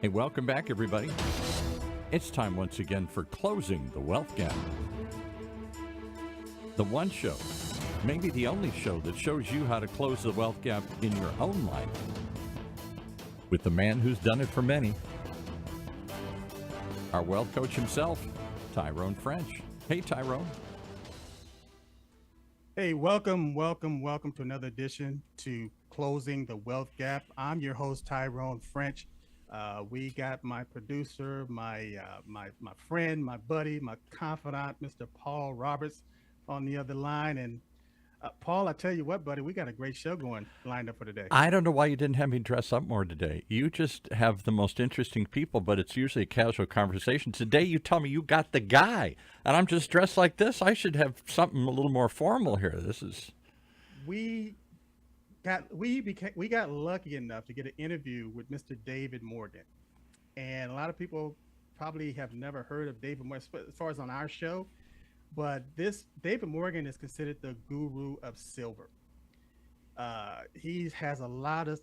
Hey, welcome back, everybody. It's time once again for Closing the Wealth Gap. The one show, maybe the only show that shows you how to close the wealth gap in your own life with the man who's done it for many, our wealth coach himself, Tyrone French. Hey, Tyrone. Hey, welcome to another edition to Closing the Wealth Gap. I'm your host, Tyrone French. We got my producer, my friend, my buddy, my confidant, Mr. Paul Roberts, on the other line. And Paul, I tell you what, buddy, we got a great show going lined up for today. I don't know why you didn't have me dress up more today. You just have the most interesting people, but it's usually a casual conversation. Today you tell me you got the guy, and I'm just dressed like this. I should have something a little more formal here. This is We we got lucky enough to get an interview with Mr. David Morgan, and a lot of people probably have never heard of David Morgan as far as on our show. But this David Morgan is considered the guru of silver. He has a lot of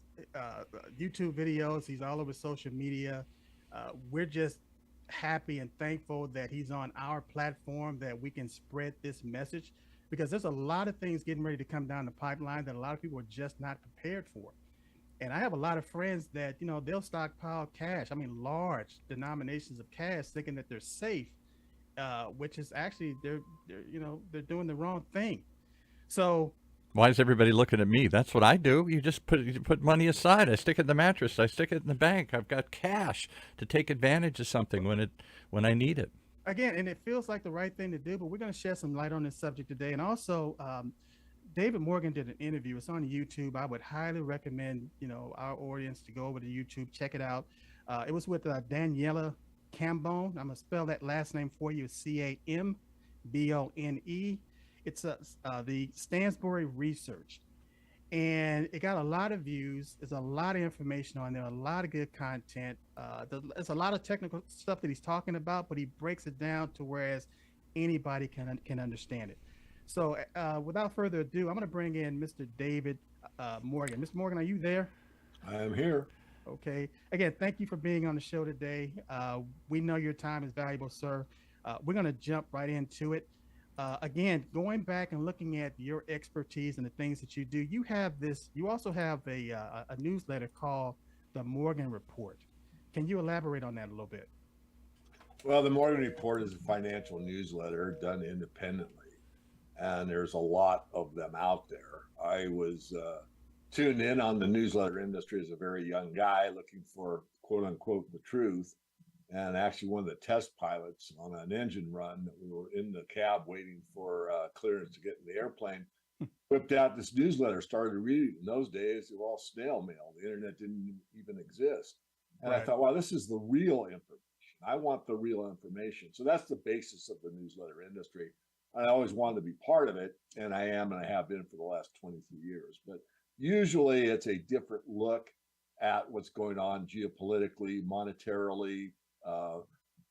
YouTube videos. He's all over social media. We're just happy and thankful that he's on our platform that we can spread this message because there's a lot of things getting ready to come down the pipeline that a lot of people are just not prepared for. And I have a lot of friends that, they'll stockpile cash. I mean, large denominations of cash thinking that they're safe, which is actually they're doing the wrong thing. So why is everybody looking at me? That's what I do. You put money aside. I stick it in the mattress. I stick it in the bank. I've got cash to take advantage of something when I need it. again, and it feels like the right thing to do, but we're going to shed some light on this subject today. And also, David Morgan did an interview. It's on YouTube. I would highly recommend, our audience to go over to YouTube, check it out. It was with Daniela Cambone. I'm going to spell that last name for you. Cambone. It's the Stansbury Research. And it got a lot of views. There's a lot of information on there, a lot of good content. There's a lot of technical stuff that he's talking about, but he breaks it down to whereas anybody can understand it. So, without further ado, I'm going to bring in Mr. David Morgan. Mr. Morgan, are you there? I am here. Okay. Again, thank you for being on the show today. We know your time is valuable, sir. We're going to jump right into it. Again, going back and looking at your expertise and the things that you do, you have this. You also have a newsletter called the Morgan Report. Can you elaborate on that a little bit? Well, the Morning Report is a financial newsletter done independently, and there's a lot of them out there. I was tuned in on the newsletter industry as a very young guy looking for quote unquote the truth. And actually, one of the test pilots on an engine run that we were in the cab waiting for clearance to get in the airplane whipped out this newsletter, started reading. In those days, they were all snail mail. The internet didn't even exist. And I Right. thought, wow, this is the real information. I want the real information. So that's the basis of the newsletter industry. I always wanted to be part of it, and I am, and I have been for the last 23 years. But usually it's a different look at what's going on geopolitically, monetarily, uh,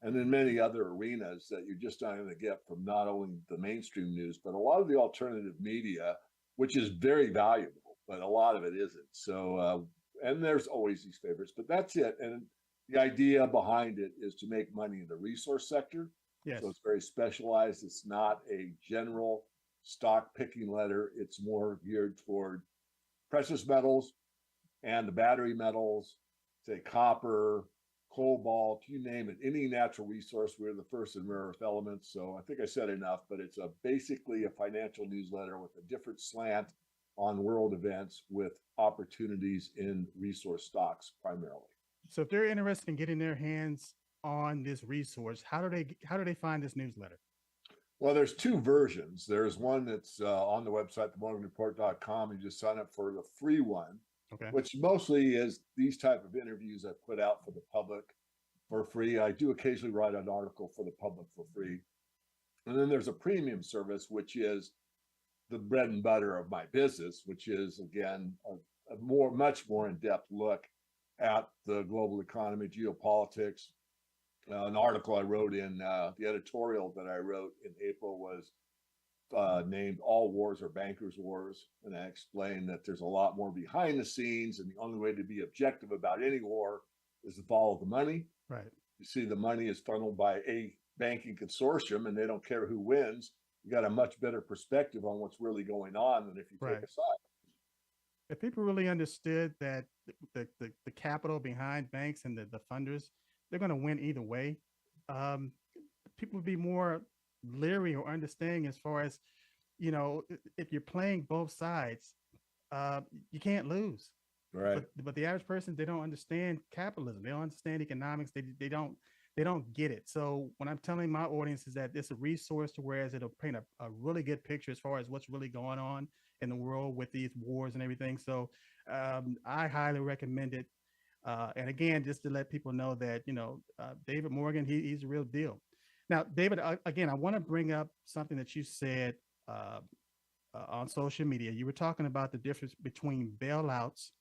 and in many other arenas that you're just not going to get from not only the mainstream news, but a lot of the alternative media, which is very valuable, but a lot of it isn't. So, and there's always these favorites, but that's it. And the idea behind it is to make money in the resource sector. Yes. So it's very specialized. It's not a general stock picking letter. It's more geared toward precious metals and the battery metals, say copper, cobalt, you name it, any natural resource. We're the first in rare earth elements. So I think I said enough, but it's basically a financial newsletter with a different slant on world events with opportunities in resource stocks primarily. So, if they're interested in getting their hands on this resource, how do they find this newsletter? Well, there's two versions. There's one that's on the website, themorganreport.com. You just sign up for the free one, Okay. which mostly is these type of interviews I put out for the public for free. I do occasionally write an article for the public for free. And then there's a premium service, which is the bread and butter of my business, which is again much more in-depth look at the global economy, geopolitics. An article I wrote in the editorial that I wrote in April was named "All Wars Are Bankers' Wars," and I explained that there's a lot more behind the scenes, and the only way to be objective about any war is to follow the money. Right. You see the money is funneled by a banking consortium and they don't care who wins. You got a much better perspective on what's really going on than if you take Right. a side. If people really understood that the capital behind banks and the funders, they're going to win either way, um, people would be more leery or understanding as far as, if you're playing both sides, you can't lose. Right. But the average person, they don't understand capitalism. They don't understand economics. They don't get it. So when I'm telling my audience is that it's a resource to whereas it'll paint a really good picture as far as what's really going on in the world with these wars and everything. So I highly recommend it. And again, just to let people know that, David Morgan, he's a real deal. Now, David, again, I want to bring up something that you said on social media. You were talking about the difference between bailouts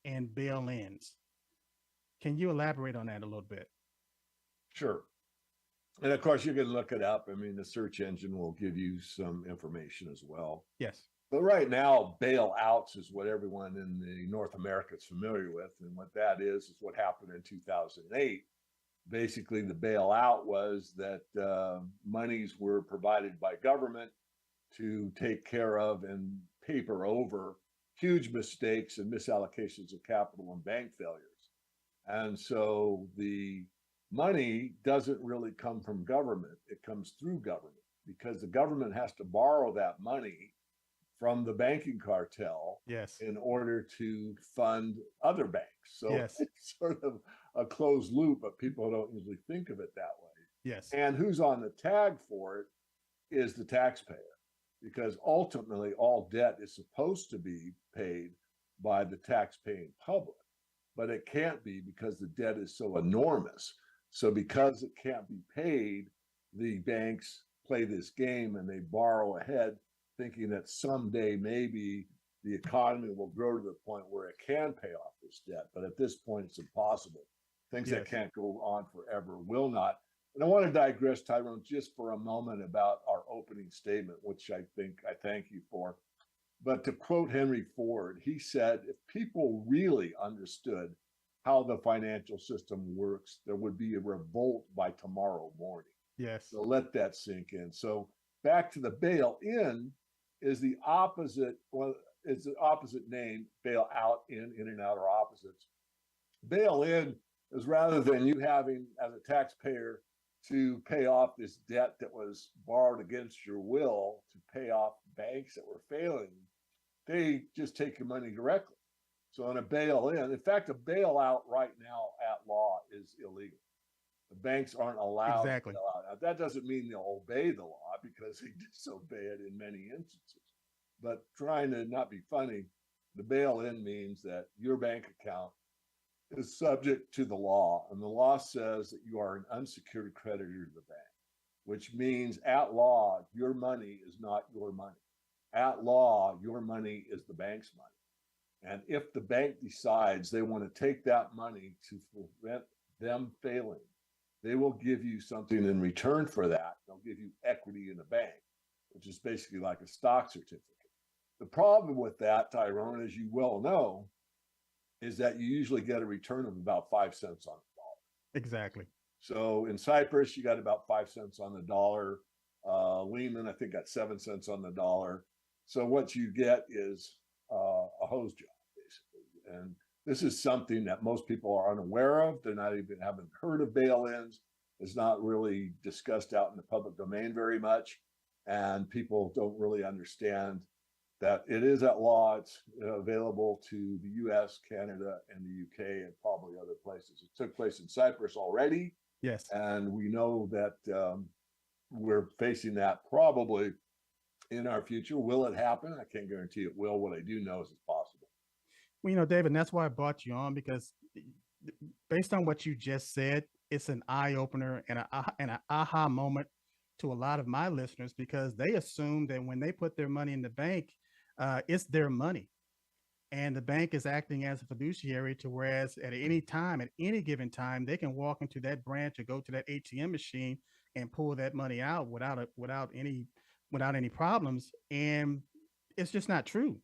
and bail-ins. Can you elaborate on that a little bit? Sure. And of course, you can look it up. I mean, the search engine will give you some information as well. Yes. But right now, bailouts is what everyone in the North America is familiar with. And what that is what happened in 2008. Basically, the bailout was that monies were provided by government to take care of and paper over huge mistakes and misallocations of capital and bank failures. And so the money doesn't really come from government. It comes through government because the government has to borrow that money from the banking cartel Yes. in order to fund other banks. So yes. It's sort of a closed loop, but people don't usually think of it that way. Yes. And who's on the tag for it is the taxpayer, because ultimately all debt is supposed to be paid by the tax-paying public, but it can't be because the debt is so enormous. So because it can't be paid, the banks play this game and they borrow ahead, thinking that someday maybe the economy will grow to the point where it can pay off this debt. But at this point, it's impossible. Things that can't go on forever will not. And I want to digress, Tyrone, just for a moment about our opening statement, which I thank you for. But to quote Henry Ford, he said, if people really understood how the financial system works, there would be a revolt by tomorrow morning. Yes. So let that sink in. So back to the bail-in is the opposite, well, it's the opposite name, bail out, in and out are opposites. Bail-in is rather than you having, as a taxpayer, to pay off this debt that was borrowed against your will to pay off banks that were failing, they just take your money directly. So in a bail-in fact, a bailout right now at law is illegal. The banks aren't allowed to bail out. Now, that doesn't mean they'll obey the law because they disobey it in many instances. But trying to not be funny, the bail-in means that your bank account is subject to the law, and the law says that you are an unsecured creditor to the bank, which means at law, your money is not your money. At law, your money is the bank's money. And if the bank decides they want to take that money to prevent them failing, they will give you something in return for that. They'll give you equity in the bank, which is basically like a stock certificate. The problem with that, Tyrone, as you well know, is that you usually get a return of about 5 cents on the dollar. Exactly. So in Cyprus, you got about 5 cents on the dollar. Lehman, I think, got 7 cents on the dollar. So what you get is a hose job, basically. And this is something that most people are unaware of. They're not even haven't heard of bail-ins. It's not really discussed out in the public domain very much. And people don't really understand that it is at law. It's available to the US, Canada, and the UK, and probably other places. It took place in Cyprus already. Yes. And we know that we're facing that probably in our future. Will it happen? I can't guarantee it will. What I do know is it's possible. Well, David, and that's why I brought you on, because based on what you just said, it's an eye opener and an aha moment to a lot of my listeners, because they assume that when they put their money in the bank, it's their money. And the bank is acting as a fiduciary to whereas at any time, at any given time, they can walk into that branch or go to that ATM machine and pull that money out without any problems. And it's just not true.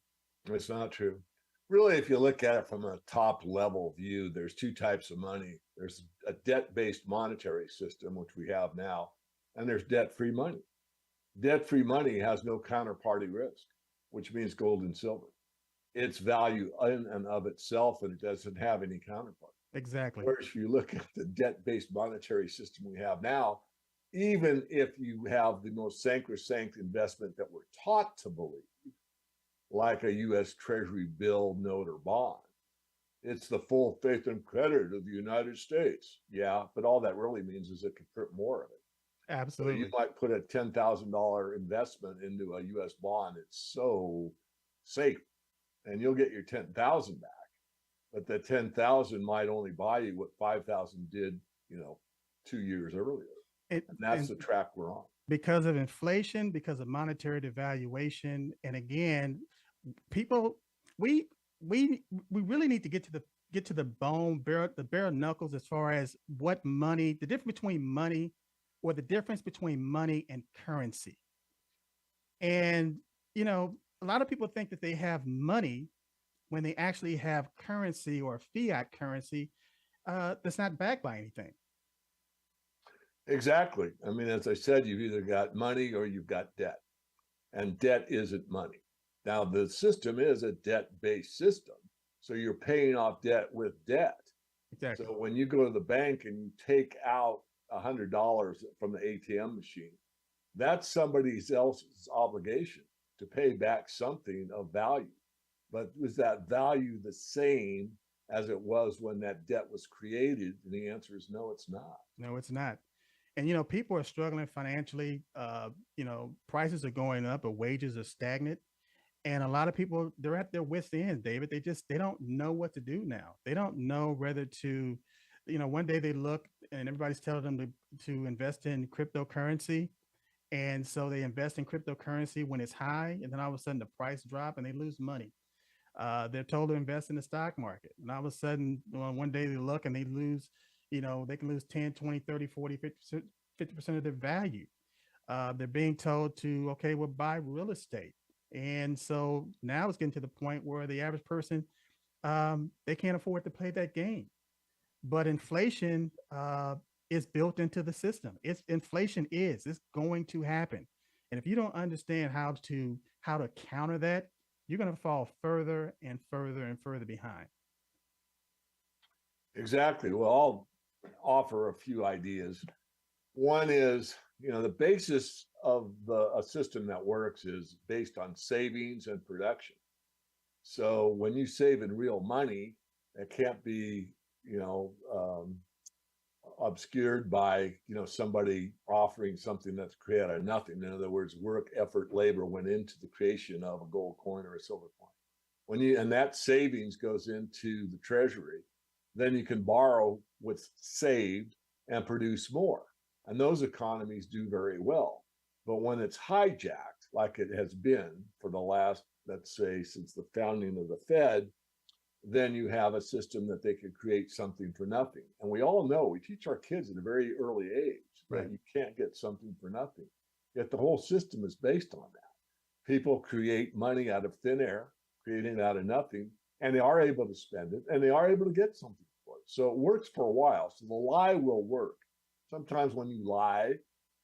It's not true. Really, if you look at it from a top level view, there's two types of money. There's a debt-based monetary system, which we have now, and there's debt-free money. Debt-free money has no counterparty risk, which means gold and silver. Its value in and of itself, and it doesn't have any counterpart. Exactly. Whereas if you look at the debt-based monetary system we have now, even if you have the most sacrosanct investment that we're taught to believe, like a U.S. Treasury bill, note, or bond, it's the full faith and credit of the United States. Yeah, but all that really means is it can print more of it. So you Absolutely. might put a $10,000 investment into a U.S. bond. It's so safe, and you'll get your 10,000 back. But the 10,000 might only buy you what 5,000 did, 2 years earlier. And, And that's and the track we're on. because of inflation, because of monetary devaluation, and again, people, we we really need to get to the bone, the bare knuckles, as far as what money, the difference between money, or the difference between money and currency. And a lot of people think that they have money when they actually have currency or fiat currency that's not backed by anything. Exactly. I mean, as I said, you've either got money or you've got debt, and debt isn't money. Now, the system is a debt-based system. So you're paying off debt with debt. Exactly. So when you go to the bank and you take out $100 from the ATM machine, that's somebody else's obligation to pay back something of value. But was that value the same as it was when that debt was created? And the answer is no, it's not. No, it's not. And people are struggling financially. Prices are going up, but wages are stagnant. And a lot of people, they're at their wits' end, David. They don't know what to do now. They don't know whether to, one day they look and everybody's telling them to invest in cryptocurrency. And so they invest in cryptocurrency when it's high, and then all of a sudden the price drop and they lose money. They're told to invest in the stock market, and all of a sudden, one day they look and they lose, they can lose 10, 20, 30, 40, 50% of their value. They're being told to, okay, well, buy real estate. And so now it's getting to the point where the average person, they can't afford to play that game. But inflation is built into the system. It's going to happen. And if you don't understand how to counter that, you're going to fall further and further and further behind. Exactly. Well, I'll offer a few ideas. One is, the basis of a system that works is based on savings and production. So when you save in real money, it can't be, obscured by, somebody offering something that's created out of nothing. In other words, work, effort, labor went into the creation of a gold coin or a silver coin. And that savings goes into the treasury, then you can borrow what's saved and produce more. And those economies do very well. But when it's hijacked, like it has been for the last, let's say, since the founding of the Fed, then you have a system that they could create something for nothing. And we all know, we teach our kids at a very early age that you can't get something for nothing. Yet the whole system is based on that. People create money out of thin air, creating it out of nothing, and they are able to spend it, and they are able to get something for it. So it works for a while. So the lie will work. Sometimes when you lie,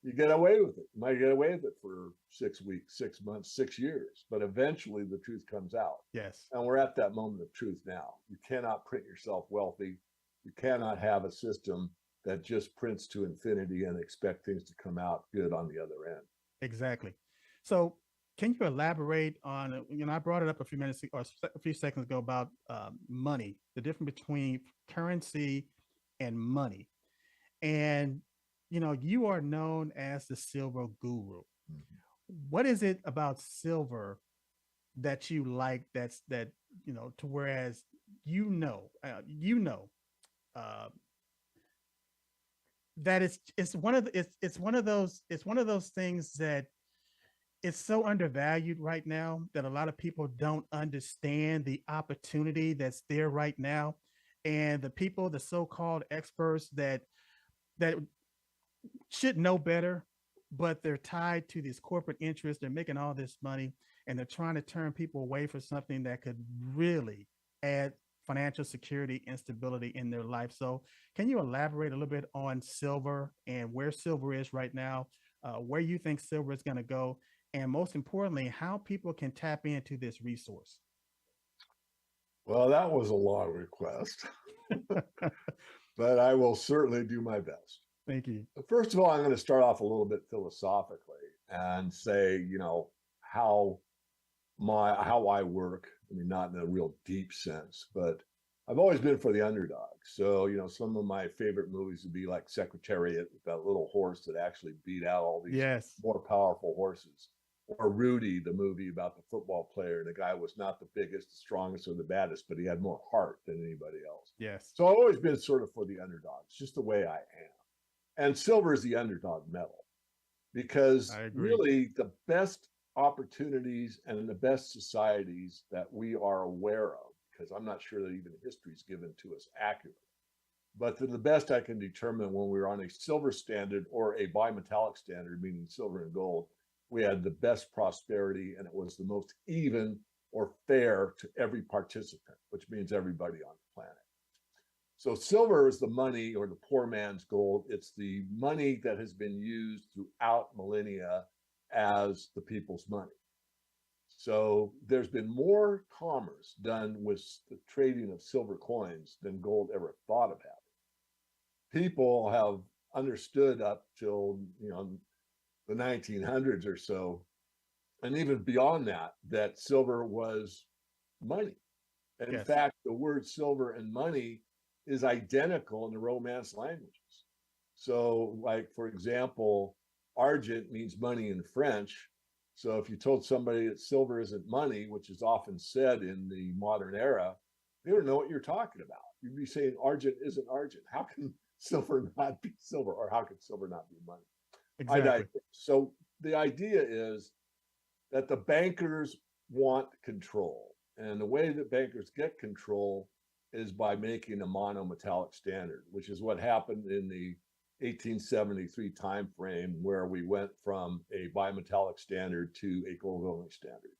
you get away with it. You might get away with it for 6 weeks, 6 months, 6 years, but eventually the truth comes out. Yes. And we're at that moment of truth now. You cannot print yourself wealthy. You cannot have a system that just prints to infinity and expect things to come out good on the other end. Exactly. So can you elaborate on, I brought it up a few minutes or a few seconds ago about money, the difference between currency and money. And you are known as the silver guru. Mm-hmm. What is it about silver that you like? To whereas that it's one of those things that it's so undervalued right now that a lot of people don't understand the opportunity that's there right now, and the so-called experts that should know better, but they're tied to these corporate interests. They're making all this money, and they're trying to turn people away from something that could really add financial security and stability in their life. So, can you elaborate a little bit on silver and where silver is right now, where you think silver is going to go, and most importantly, how people can tap into this resource? Well, that was a long request, but I will certainly do my best. Thank you. First of all, I'm going to start off a little bit philosophically and say, how how I work. I mean, not in a real deep sense, but I've always been for the underdog. So, some of my favorite movies would be like Secretariat, with that little horse that actually beat out all these Yes. more powerful horses. Or Rudy, the movie about the football player. The guy was not the biggest, the strongest, or the baddest, but he had more heart than anybody else. Yes. So I've always been sort of for the underdog. It's just the way I am. And silver is the underdog metal because I agree. really the best opportunities and the best societies that we are aware of, because I'm not sure that even history is given to us accurately, but to the best I can determine, when we were on a silver standard or a bimetallic standard, meaning silver and gold, we had the best prosperity, and it was the most even or fair to every participant, which means everybody on the planet. So silver is the money, or the poor man's gold. It's the money that has been used throughout millennia as the people's money. So there's been more commerce done with the trading of silver coins than gold ever thought of having. People have understood up till the 1900s or so, and even beyond that, that silver was money. And in Yes. fact, the word silver and money is identical in the Romance languages. So, like, for example, argent means money in French. So if you told somebody that silver isn't money, which is often said in the modern era, they don't know what you're talking about. You'd be saying argent isn't argent. How can silver not be silver, or how can silver not be money? Exactly. So the idea is that the bankers want control. And the way that bankers get control is by making a monometallic standard, which is what happened in the 1873 timeframe, where we went from a bimetallic standard to a gold-only standard.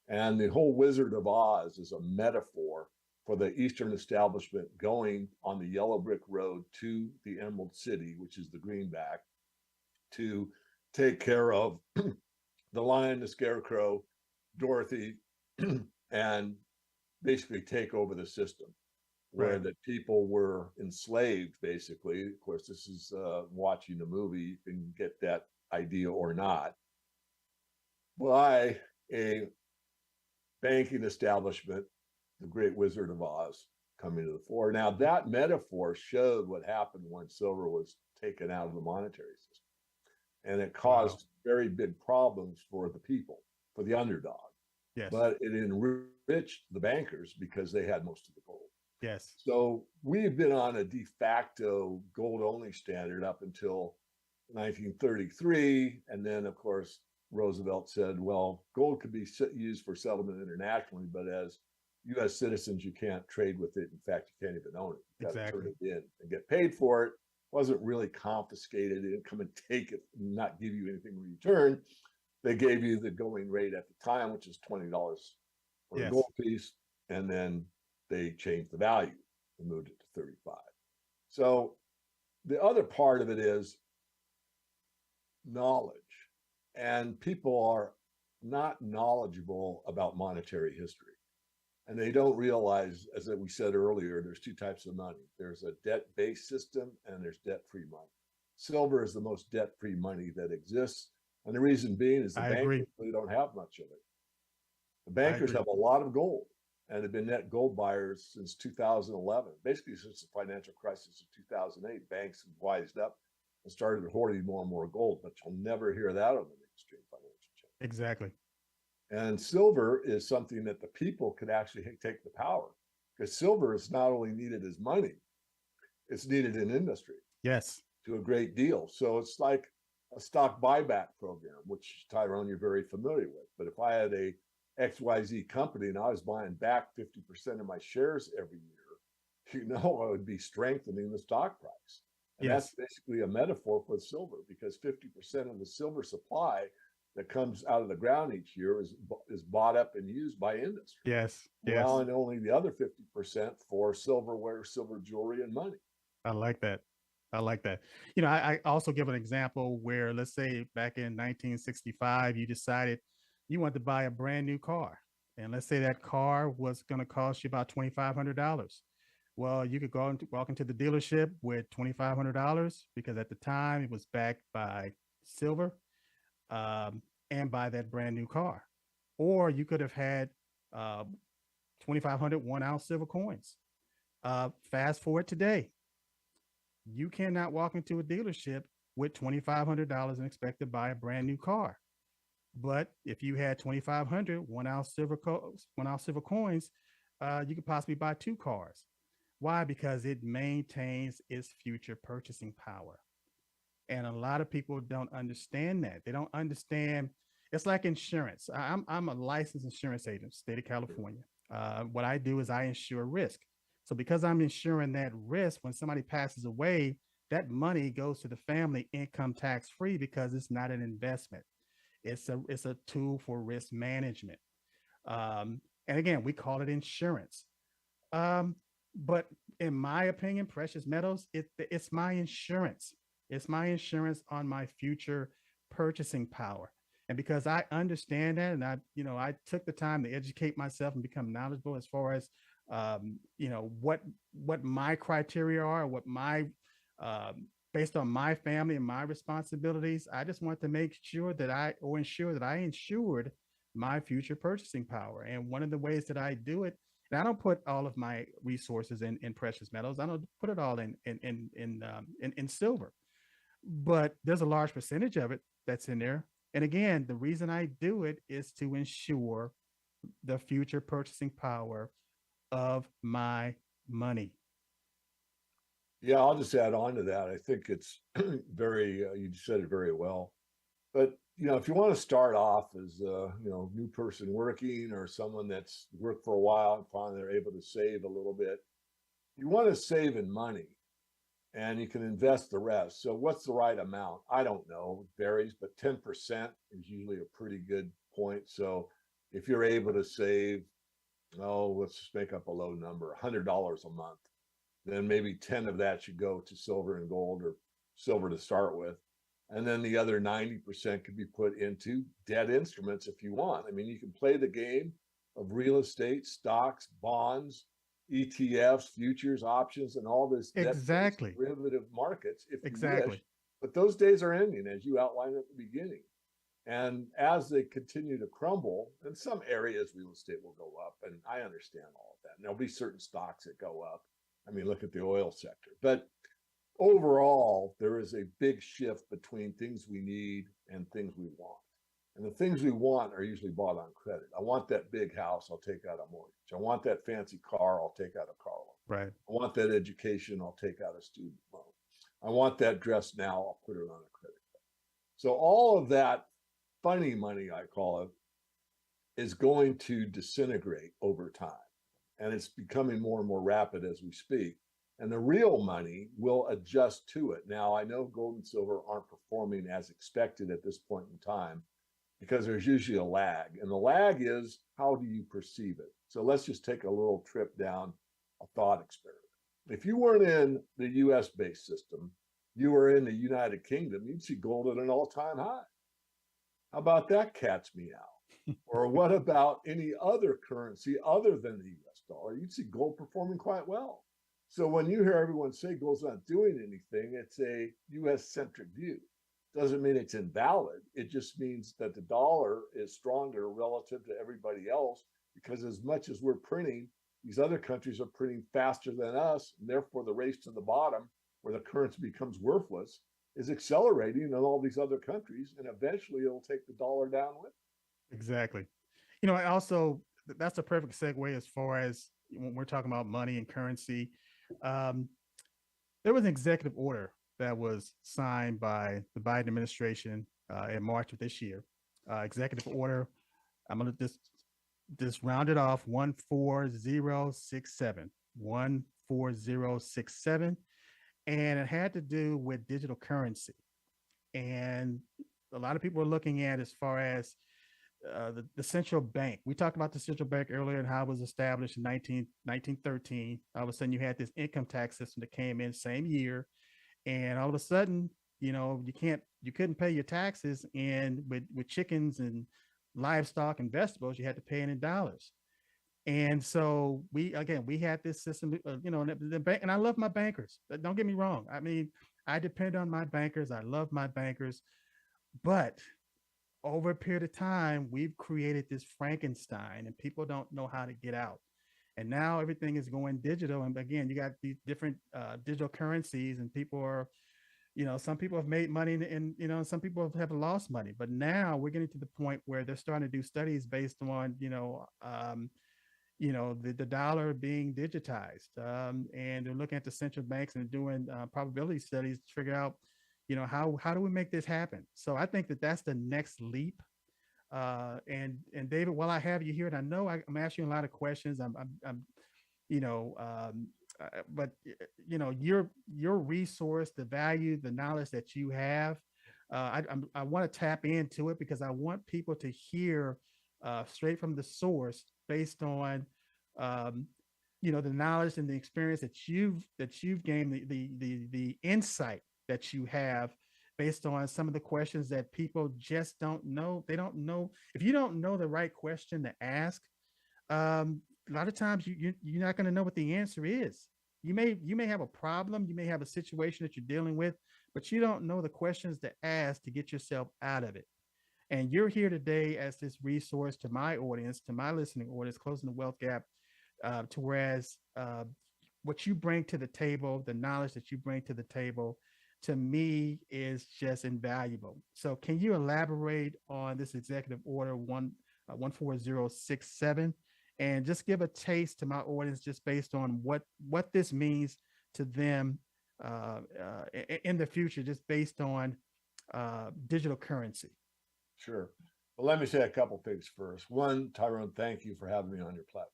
And the whole Wizard of Oz is a metaphor for the Eastern establishment going on the yellow brick road to the Emerald City, which is the greenback, to take care of the Lion, the Scarecrow, Dorothy, and basically take over the system, where Right. the people were enslaved, basically. Of course, this is watching the movie, you can get that idea or not, by a banking establishment, the Great Wizard of Oz, coming to the fore. Now, that metaphor showed what happened when silver was taken out of the monetary system. And it caused very big problems for the people, for the underdog. Yes. But it enriched the bankers because they had most of the gold. Yes. So we've been on a de facto gold only standard up until 1933. And then, of course, Roosevelt said, well, gold could be used for settlement internationally, but as U.S. citizens, you can't trade with it. In fact, you can't even own it. You got to Exactly. turn it in and get paid for it. Wasn't really confiscated. They didn't come and take it and not give you anything in return. They gave you the going rate at the time, which is $20 for a Yes. gold piece, and then they changed the value and moved it to 35. So the other part of it is knowledge, and people are not knowledgeable about monetary history. And they don't realize, as we said earlier, there's two types of money. There's a debt-based system and there's debt-free money. Silver is the most debt-free money that exists. And the reason being is the I bankers agree. really don't have much of it. The bankers agree. have a lot of gold and have been net gold buyers since 2011. Basically, since the financial crisis of 2008, banks have wised up and started hoarding more and more gold, but you'll never hear that on the mainstream financial channel. Exactly. And silver is something that the people could actually take the power, because silver is not only needed as money, it's needed in industry Yes. to a great deal. So it's like a stock buyback program, which, Tyrone, you're very familiar with. But if I had a XYZ company and I was buying back 50% of my shares every year, I would be strengthening the stock price. And Yes. that's basically a metaphor for silver, because 50% of the silver supply that comes out of the ground each year is bought up and used by industry, Yes. Yes. allowing only the other 50% for silverware, silver jewelry, and money. I like that. I like that. I also give an example where, let's say back in 1965, you decided you want to buy a brand new car. And let's say that car was going to cost you about $2,500. Well, you could walk into the dealership with $2,500 because at the time it was backed by silver, and buy that brand new car. Or you could have had uh, 2,500 1-ounce silver coins. Fast forward today, you cannot walk into a dealership with $2,500 and expect to buy a brand new car. But if you had 2,500 1-ounce silver 1-ounce silver coins, you could possibly buy 2 cars. Why? Because it maintains its future purchasing power. And a lot of people don't understand that. They don't understand. It's like insurance. I'm a licensed insurance agent, state of California. What I do is I insure risk. So because I'm insuring that risk, when somebody passes away, that money goes to the family income tax free because it's not an investment. It's a tool for risk management. And again, we call it insurance. But in my opinion, precious metals, it's my insurance. It's my insurance on my future purchasing power. And because I understand that, and I took the time to educate myself and become knowledgeable as far as, what my criteria are, what my, based on my family and my responsibilities, I just want to make sure that ensure that I insured my future purchasing power. And one of the ways that I do it, and I don't put all of my resources in precious metals. I don't put it all in silver, but there's a large percentage of it that's in there. And again, the reason I do it is to ensure the future purchasing power of my money. Yeah, I'll just add on to that. I think it's very, you said it very well. But, if you want to start off as a, new person working or someone that's worked for a while and finally they're able to save a little bit, you want to save in money and you can invest the rest. So what's the right amount? I don't know, it varies, but 10% is usually a pretty good point. So if you're able to save, let's just make up a low number, $100 a month, then maybe 10 of that should go to silver and gold, or silver to start with. And then the other 90% could be put into debt instruments if you want. I mean, you can play the game of real estate, stocks, bonds, ETFs, futures, options, and all this Exactly. derivative markets if you Exactly. wish. But those days are ending, as you outlined at the beginning. And as they continue to crumble, in some areas real estate will go up, and I understand all of that. And there'll be certain stocks that go up. I mean, look at the oil sector. But overall, there is a big shift between things we need and things we want. And the things we want are usually bought on credit. I want that big house, I'll take out a mortgage. I want that fancy car, I'll take out a car loan. Right. I want that education, I'll take out a student loan. I want that dress now, I'll put it on a credit card. So all of that funny money, I call it, is going to disintegrate over time. And it's becoming more and more rapid as we speak. And the real money will adjust to it. Now, I know gold and silver aren't performing as expected at this point in time because there's usually a lag. And the lag is, how do you perceive it? So let's just take a little trip down a thought experiment. If you weren't in the US based system, you were in the United Kingdom, you'd see gold at an all-time high. How about that cat's meow? Or what about any other currency other than the US dollar? You'd see gold performing quite well. So when you hear everyone say gold's not doing anything, it's a US centric view. Doesn't mean it's invalid. It just means that the dollar is stronger relative to everybody else, because as much as we're printing, these other countries are printing faster than us. And therefore, the race to the bottom, where the currency becomes worthless, is accelerating in all these other countries. And eventually it'll take the dollar down with it. Exactly. That's a perfect segue as far as when we're talking about money and currency. There was an executive order that was signed by the Biden administration in March of this year. Executive order, I'm going to just round it off, 14067, 14067. And it had to do with digital currency. And a lot of people are looking at as far as the central bank. We talked about the central bank earlier and how it was established in 1913. All of a sudden, you had this income tax system that came in same year, and all of a sudden, you couldn't pay your taxes, and with chickens and livestock and vegetables, you had to pay it in dollars. And so we had this system, and the bank, and I love my bankers. Don't get me wrong. I mean, I depend on my bankers. I love my bankers, but over a period of time, we've created this Frankenstein, and people don't know how to get out. And now everything is going digital. And again, you got these different digital currencies, and people are, some people have made money, and some people have lost money. But now we're getting to the point where they're starting to do studies based on, the dollar being digitized, and they're looking at the central banks and doing probability studies to figure out, how do we make this happen? So I think that that's the next leap. And David, while I have you here, and I know I'm asking you a lot of questions, I'm you know, but your resource, the value, the knowledge that you have, I want to tap into it because I want people to hear straight from the source based on the knowledge and the experience that you've gained, the insight that you have based on some of the questions that people just don't know. They don't know. If you don't know the right question to ask, a lot of times you're not going to know what the answer is. You may have a problem, you may have a situation that you're dealing with, but you don't know the questions to ask to get yourself out of it. And you're here today as this resource to my audience, to my listening audience, closing the wealth gap, to whereas what you bring to the table, the knowledge that you bring to the table, to me is just invaluable. So can you elaborate on this executive order 14067 and just give a taste to my audience just based on what this means to them in the future, just based on digital currency? Sure. Well, let me say a couple things first. One, Tyrone, thank you for having me on your platform.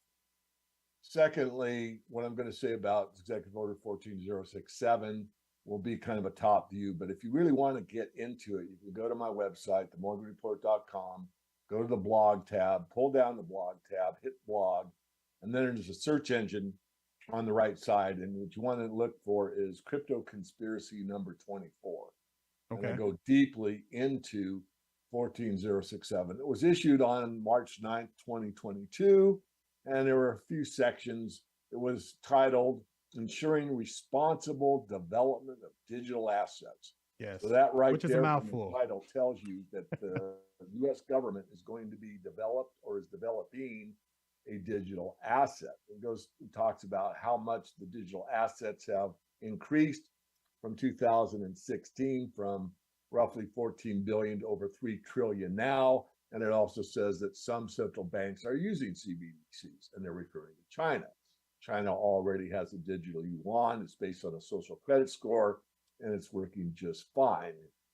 Secondly, what I'm going to say about Executive Order 14067 will be kind of a top view, but if you really want to get into it, you can go to my website, themorganreport.com, go to the blog tab, pull down the blog tab, hit blog, and then there's a search engine on the right side. And what you want to look for is Crypto Conspiracy number 24. Okay. And I go deeply into 14067. It was issued on March 9th, 2022, and there were a few sections. It was titled Ensuring Responsible Development of Digital Assets. Yes. So that right Which is there, a mouthful. The title tells you that the U.S. government is going to be developed or is developing a digital asset. It talks about how much the digital assets have increased from 2016 from roughly 14 billion to over 3 trillion now. And it also says that some central banks are using CBDCs, and they're referring to China. China already has a digital yuan. It's based on a social credit score, and it's working just fine.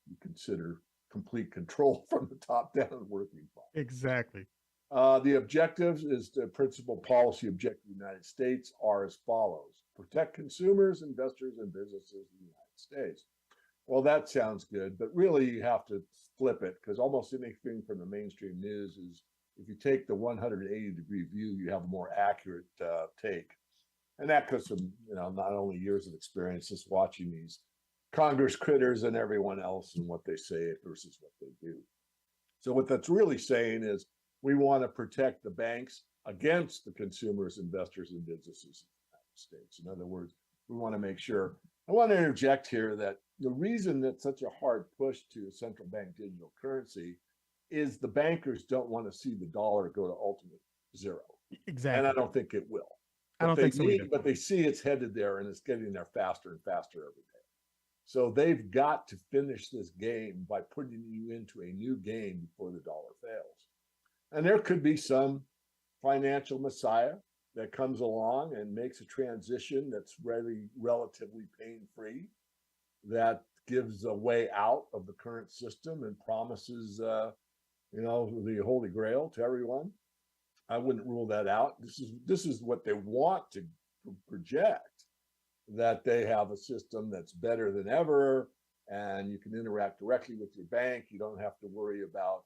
You consider complete control from the top down working fine. Exactly. The objectives is the principal policy objective of the United States are as follows: protect consumers, investors, and businesses in the United States. Well, that sounds good, but really you have to flip it because almost anything from the mainstream news is, if you take the 180-degree view, you have a more accurate take. And that comes from, not only years of experience just watching these Congress critters and everyone else and what they say versus what they do. So what that's really saying is we want to protect the banks against the consumers, investors, and businesses in the United States. In other words, we want to make sure. I want to interject here that the reason that's such a hard push to a central bank digital currency is the bankers don't want to see the dollar go to ultimate zero. Exactly. And I don't think it will. I don't think so either. But they see it's headed there, and it's getting there faster and faster every day. So they've got to finish this game by putting you into a new game before the dollar fails. And there could be some financial messiah that comes along and makes a transition that's really relatively pain-free, that gives a way out of the current system and promises, the Holy Grail to everyone. I wouldn't rule that out. This is what they want to project, that they have a system that's better than ever, and you can interact directly with your bank. You don't have to worry about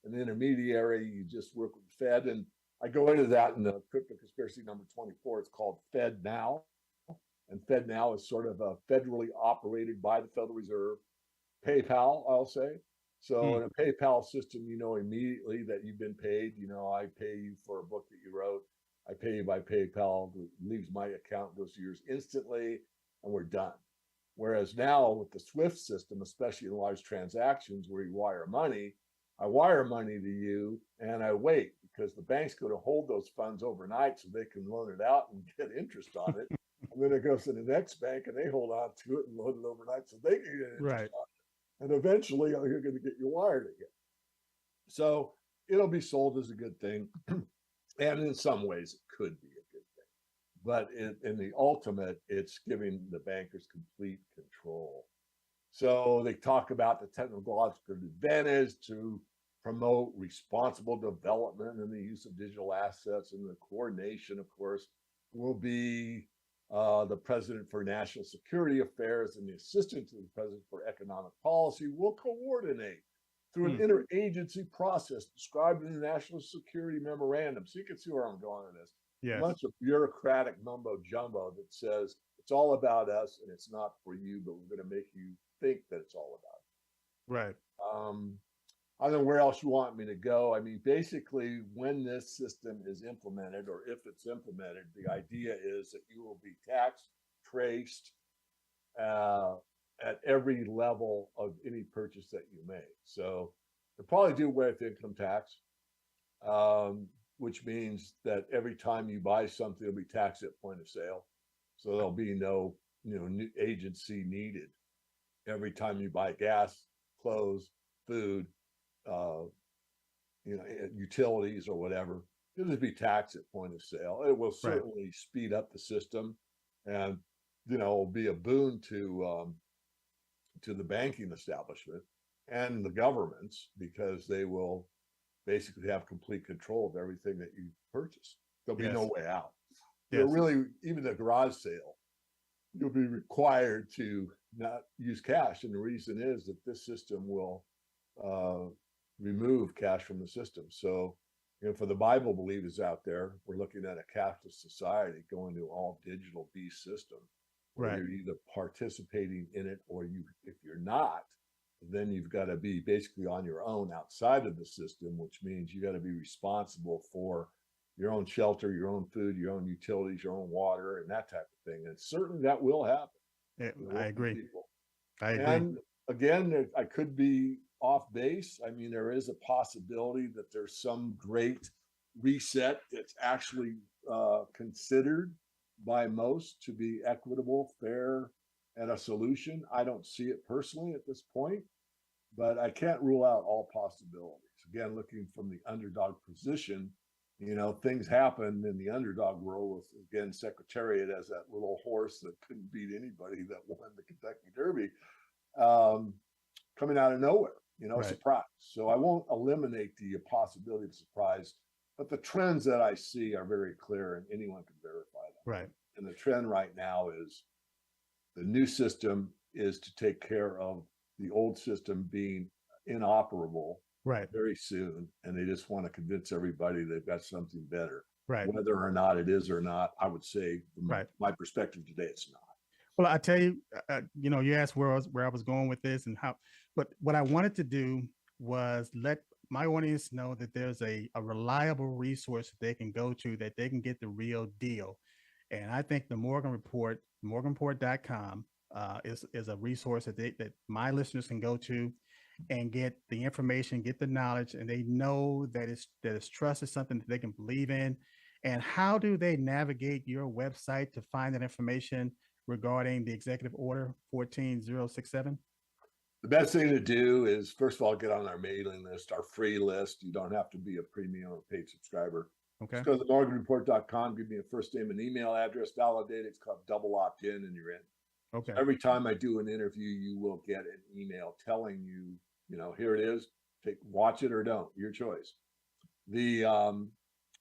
an intermediary. You just work with the Fed. And I go into that in the crypto conspiracy number 24. It's called Fed Now. And Fed Now is sort of a federally operated by the Federal Reserve. PayPal, I'll say. So in a PayPal system, you know immediately that you've been paid. You know, I pay you for a book that you wrote. I pay you by PayPal. It leaves my account, goes to yours instantly, and we're done. Whereas now with the SWIFT system, especially in large transactions where you wire money, I wire money to you and I wait because the bank's going to hold those funds overnight so they can loan it out and get interest on it. And then it goes to the next bank and they hold on to it and load it overnight so they can get interest on it. And eventually you're going to get your wired again. So it'll be sold as a good thing. And in some ways it could be a good thing. But in the ultimate, it's giving the bankers complete control. So they talk about the technological advantage to promote responsible development and the use of digital assets, and the coordination, of course, will be the President for National Security Affairs and the Assistant to the President for Economic Policy will coordinate through an interagency process described in the National Security Memorandum. So you can see where I'm going with this. Yes. A bunch of bureaucratic mumbo jumbo that says it's all about us and it's not for you, but we're going to make you think that it's all about it. Right. I don't know where else you want me to go. I mean, basically, when this system is implemented, or if it's implemented, the idea is that you will be taxed, traced at every level of any purchase that you make. So they'll probably do away with income tax, which means that every time you buy something, it'll be taxed at point of sale. So there'll be no, new agency needed. Every time you buy gas, clothes, food, utilities or whatever, it'll just be taxed at point of sale. It will certainly speed up the system, and be a boon to the banking establishment and the governments, because they will basically have complete control of everything that you purchase. There'll be no way out. Really, even the garage sale, you'll be required to not use cash, and the reason is that this system will remove cash from the system. So, for the Bible believers out there, we're looking at a cashless society going to all digital beast system. Where you're either participating in it, or if you're not, then you've got to be basically on your own outside of the system, which means you got to be responsible for your own shelter, your own food, your own utilities, your own water, and that type of thing. And certainly that will happen. I agree. I agree. And again, I could be off base. I mean, there is a possibility that there's some great reset that's actually considered by most to be equitable, fair, and a solution. I don't see it personally at this point, but I can't rule out all possibilities. Again, looking from the underdog position, things happen in the underdog world with, again, Secretariat as that little horse that couldn't beat anybody that won the Kentucky Derby, coming out of nowhere, surprise. So I won't eliminate the possibility of surprise, but the trends that I see are very clear and anyone can verify that. Right. And the trend right now is the new system is to take care of the old system being inoperable very soon. And they just want to convince everybody they've got something better. Right. Whether or not it is or not, I would say from my perspective today, it's not. Well, I tell you, you asked where I was going with this and how, but what I wanted to do was let my audience know that there's a reliable resource that they can go to, that they can get the real deal. And I think the Morgan Report, morganreport.com, is a resource that my listeners can go to and get the information, get the knowledge, and they know that it's trust is something that they can believe in. And how do they navigate your website to find that information regarding the Executive Order 14067? The best thing to do is, first of all, get on our mailing list, our free list. You don't have to be a premium or paid subscriber. Okay. Just go to themorganreport.com, give me a first name and email address, validate it. It's called double opt-in, and you're in. Okay. So every time I do an interview, you will get an email telling you, here it is. Watch it or don't, your choice. The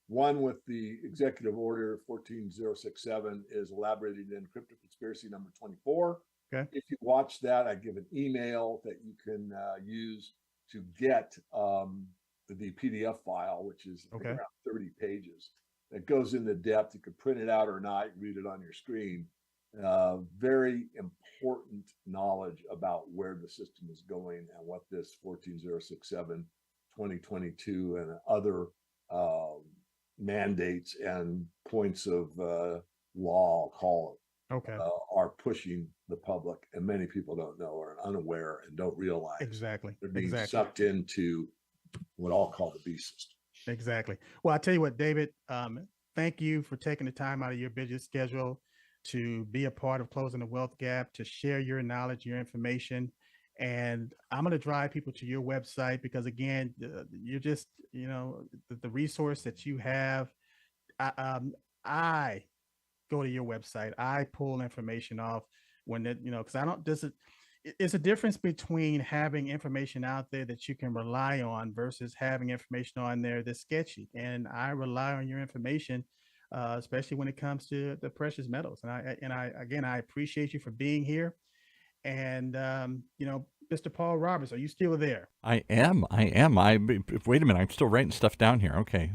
one with the Executive Order 14067 is elaborated in Crypto Conspiracy number 24. Okay. If you watch that, I give an email that you can use to get the PDF file, which is I think, Okay. around 30 pages. That goes into depth. You can print it out or not, read it on your screen. Very important knowledge about where the system is going and what this 14067 2022 and other mandates and points of law, I'll call it, Okay. are pushing the public, and many people don't know or are unaware and don't realize Exactly. they're being Exactly. sucked into what I'll call the B system. Exactly. Well, I tell you what, David, thank you for taking the time out of your busy schedule to be a part of Closing the Wealth Gap, to share your knowledge, your information. And I'm going to drive people to your website because, again, you're just, the resource that you have. I go to your website. I pull information off when that, because I don't, it's a difference between having information out there that you can rely on versus having information on there that's sketchy. And I rely on your information, especially when it comes to the precious metals. And I appreciate you for being here. And, Mr. Paul Roberts, are you still there? I am. Wait a minute. I'm still writing stuff down here. Okay.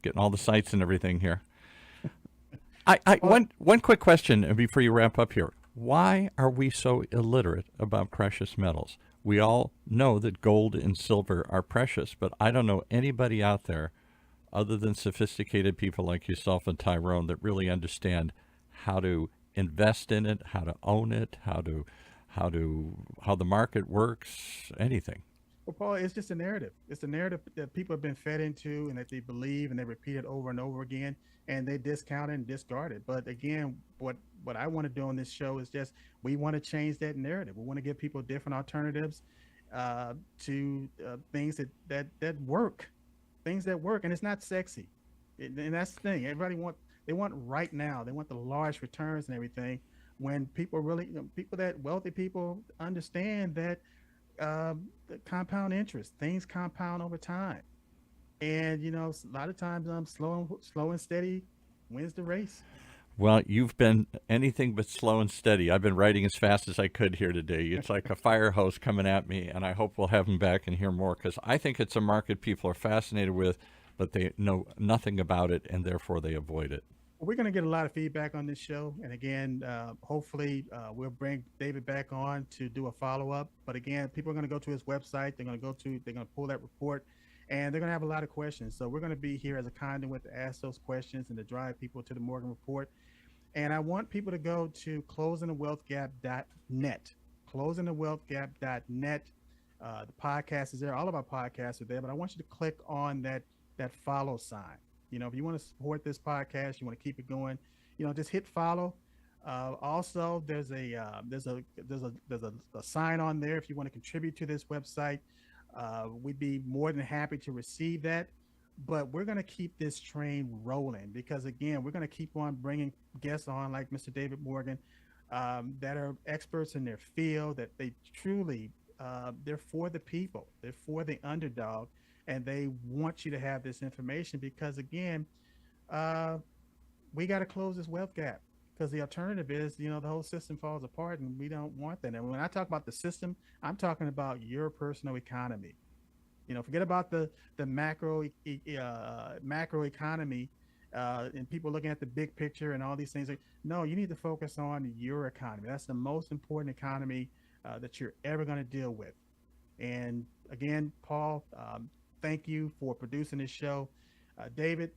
Getting all the sites and everything here. One quick question before you wrap up here. Why are we so illiterate about precious metals? We all know that gold and silver are precious, but I don't know anybody out there other than sophisticated people like yourself and Tyrone that really understand how to invest in it, how to own it, how the market works, anything. Well, Paul, it's just a narrative. It's a narrative that people have been fed into and that they believe and they repeat it over and over again, and they discount it and discard it. But again, what I want to do on this show is just, we want to change that narrative. We want to give people different alternatives to things that work, things that work. And it's not sexy. And that's the thing. They want right now. They want the large returns and everything. When people really, wealthy people understand that the compound interest, things compound over time. And, a lot of times slow and steady wins the race. Well, you've been anything but slow and steady. I've been writing as fast as I could here today. It's like a fire hose coming at me, and I hope we'll have him back and hear more, because I think it's a market people are fascinated with, but they know nothing about it, and therefore they avoid it. We're going to get a lot of feedback on this show. And again, hopefully we'll bring David back on to do a follow-up. But again, people are going to go to his website. They're going to pull that report, and they're going to have a lot of questions. So we're going to be here as a conduit to ask those questions and to drive people to the Morgan Report. And I want people to go to closingthewealthgap.net, closingthewealthgap.net. The podcast is there. All of our podcasts are there, but I want you to click on that follow sign. If you want to support this podcast, you want to keep it going, just hit follow. Also, there's a sign on there if you want to contribute to this website. We'd be more than happy to receive that. But we're going to keep this train rolling because, again, we're going to keep on bringing guests on like Mr. David Morgan that are experts in their field, that they truly, they're for the people. They're for the underdog. And they want you to have this information because, again, we got to close this wealth gap, because the alternative is, the whole system falls apart, and we don't want that. And when I talk about the system, I'm talking about your personal economy. Forget about the macro economy and people looking at the big picture and all these things. No, you need to focus on your economy. That's the most important economy that you're ever going to deal with. And again, Paul, thank you for producing this show. David,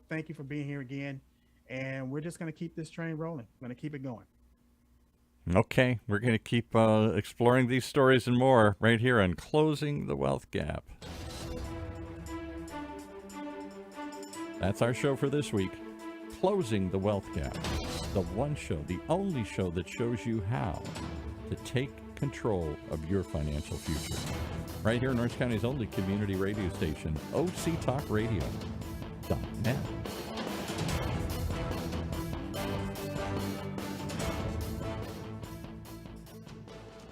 thank you for being here again. And we're just going to keep this train rolling. We're going to keep it going. Okay, we're going to keep exploring these stories and more right here on Closing the Wealth Gap. That's our show for this week. Closing the Wealth Gap. The one show, the only show that shows you how to take control of your financial future. Right here in Orange County's only community radio station, OCTalkRadio.net.